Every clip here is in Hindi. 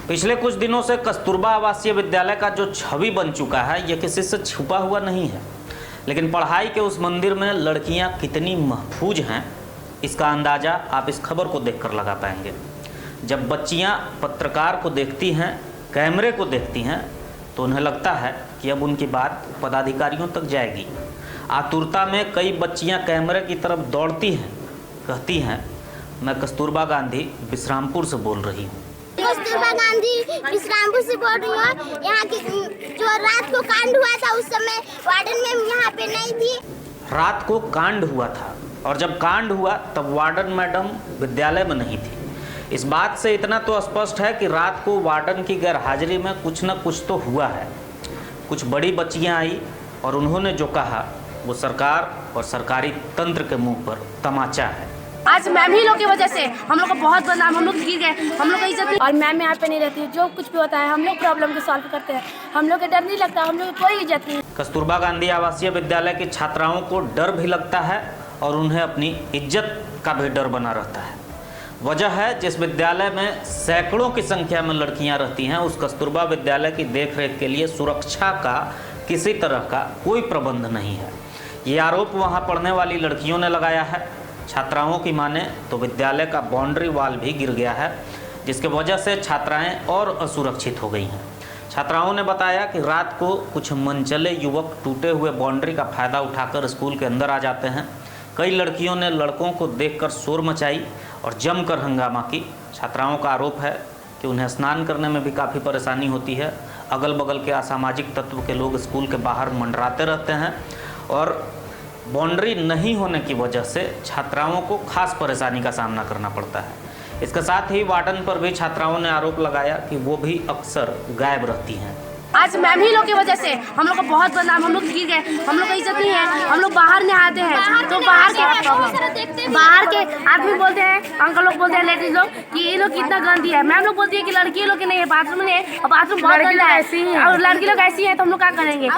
पिछले कुछ दिनों से कस्तूरबा आवासीय विद्यालय का जो छवि बन चुका है यह किसी से छुपा हुआ नहीं है, लेकिन पढ़ाई के उस मंदिर में लड़कियां कितनी महफूज हैं इसका अंदाज़ा आप इस खबर को देखकर लगा पाएंगे। जब बच्चियां पत्रकार को देखती हैं, कैमरे को देखती हैं, तो उन्हें लगता है कि अब उनकी बात पदाधिकारियों तक जाएगी। आतुरता में कई बच्चियां कैमरे की तरफ दौड़ती हैं, कहती हैं मैं कस्तूरबा गांधी विश्रामपुर से बोल रही हूँ। कस्तूरबा गांधी विश्रामपुर से बोल रही हूँ। यहाँ की जो रात को कांड हुआ था उस समय वार्डन मैम यहाँ पे नहीं थी। रात को कांड हुआ था और जब कांड हुआ तब वार्डन मैडम विद्यालय में नहीं थी। इस बात से इतना तो स्पष्ट है कि रात को वार्डन की गैरहाजिरी में कुछ न कुछ तो हुआ है। कुछ बड़ी बच्चियां आई और उन्होंने जो कहा वो सरकार और सरकारी तंत्र के मुंह पर तमाचा है। आज मैम ही लोग की वजह से हम लोग को बहुत बदनाम, हम लोग गिर गए, हम लोग का इज्जत नहीं। और मैम यहाँ पे नहीं रहती है, जो कुछ भी होता है हम लोग प्रॉब्लम को सॉल्व करते हैं, हम लोग को डर नहीं लगता, हम लोग को कोई इज्जत नहीं। कस्तूरबा गांधी आवासीय विद्यालय की छात्राओं को डर भी लगता है और उन्हें अपनी इज्जत का भी डर बना रहता है। वजह है जिस विद्यालय में सैकड़ों की संख्या में लड़कियां रहती हैं, उस कस्तूरबा विद्यालय की देखरेख के लिए सुरक्षा का किसी तरह का कोई प्रबंध नहीं है। ये आरोप वहां पढ़ने वाली लड़कियों ने लगाया है। छात्राओं की माने तो विद्यालय का बाउंड्री वॉल भी गिर गया है, जिसके वजह से छात्राएं और असुरक्षित हो गई हैं। छात्राओं ने बताया कि रात को कुछ मनचले युवक टूटे हुए बाउंड्री का फ़ायदा उठाकर स्कूल के अंदर आ जाते हैं। कई लड़कियों ने लड़कों को देखकर शोर मचाई और जमकर हंगामा की। छात्राओं का आरोप है कि उन्हें स्नान करने में भी काफ़ी परेशानी होती है। अगल बगल के असामाजिक तत्व के लोग स्कूल के बाहर मंडराते रहते हैं और बाउंड्री नहीं होने की वजह से छात्राओं को खास परेशानी का सामना करना पड़ता है। इसके साथ ही वार्डन पर भी छात्राओं ने आरोप लगाया कि वो भी अक्सर गायब रहती हैं। आज मैम ही लोग की वजह से हम लोग को बहुत बदनाम, हम लोग गिर गए, हम लोग का इज्जत नहीं है। हम लोग बाहर नहीं आते हैं तो बाहर के आदमी बोलते हैं, अंकल लोग बोलते हैं, लेडीज लोग कि ये लोग कितना गंदी है। मैम लोग बोलती है कि लड़की लोग की नहीं है, बाथरूम में और बाथरूम बहुत गंदा है और लड़की लोग ऐसी है तो हम लोग क्या करेंगे।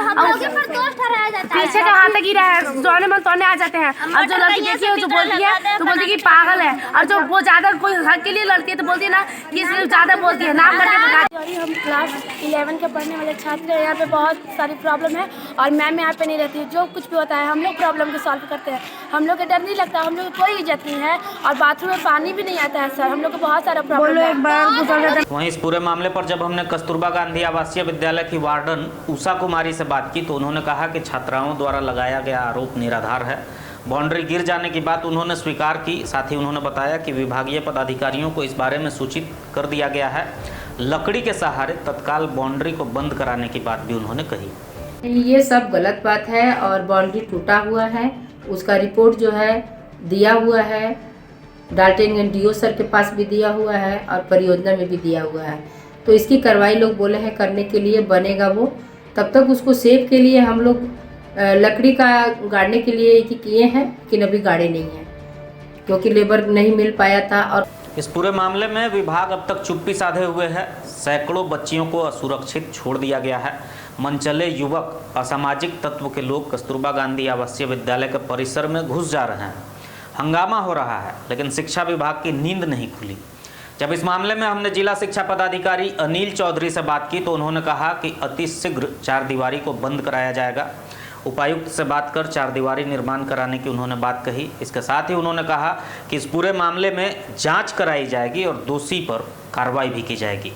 पीछे का हाथ गिरा है, जोने मन तोड़ने आ जाते हैं। और जो लड़की देखी है जो बोलती है तो बोलती है कि पागल है, और जो वो ज्यादा कोई हक के लिए लड़ती है तो बोलती है ना कि ज्यादा बोलती है, नाम करके। हम क्लास 11 के पढ़ने वाले छात्र हैं। यहाँ पे बहुत सारी प्रॉब्लम है और मैम यहाँ पे नहीं रहती है, जो कुछ भी होता है हम लोग प्रॉब्लम को सॉल्व करते हैं, हम लोग को डर नहीं लगता, हम लोग को कोई इज्जत नहीं है। और बाथरूम में पानी भी नहीं आता है सर, हम लोग को बहुत सारा प्रॉब्लम है। वहीं इस पूरे मामले पर जब हमने कस्तूरबा गांधी आवासीय विद्यालय की वार्डन उषा कुमारी से बात की तो उन्होंने कहा कि छात्राओं द्वारा लगाया गया आरोप निराधार है। बाउंड्री गिर जाने की बात उन्होंने स्वीकार की। साथ ही उन्होंने बताया कि विभागीय पदाधिकारियों को इस बारे में सूचित कर दिया गया है। लकड़ी के सहारे तत्काल बाउंड्री को बंद कराने की बात भी उन्होंने कही। ये सब गलत बात है और बाउंड्री टूटा हुआ है, उसका रिपोर्ट जो है दिया हुआ है, डाल्टनगंज डीओ सर के पास भी दिया हुआ है और परियोजना में भी दिया हुआ है। तो इसकी कार्रवाई लोग बोले हैं करने के लिए, बनेगा वो। तब तक उसको सेफ के लिए हम लोग लकड़ी का गाड़ने के लिए किए हैं, लेकिन अभी गाड़े नहीं है क्योंकि लेबर नहीं मिल पाया था। और इस पूरे मामले में विभाग अब तक चुप्पी साधे हुए है। सैकड़ों बच्चियों को असुरक्षित छोड़ दिया गया है। मनचले युवक, असामाजिक तत्व के लोग कस्तूरबा गांधी आवासीय विद्यालय के परिसर में घुस जा रहे हैं। हंगामा हो रहा है, लेकिन शिक्षा विभाग की नींद नहीं खुली। जब इस मामले में हमने जिला शिक्षा पदाधिकारी अनिल चौधरी से बात की तो उन्होंने कहा कि अतिशीघ्र चारदीवारी को बंद कराया जाएगा। उपायुक्त से बात कर चारदीवारी निर्माण कराने की उन्होंने बात कही। इसके साथ ही उन्होंने कहा कि इस पूरे मामले में जांच कराई जाएगी और दोषी पर कार्रवाई भी की जाएगी।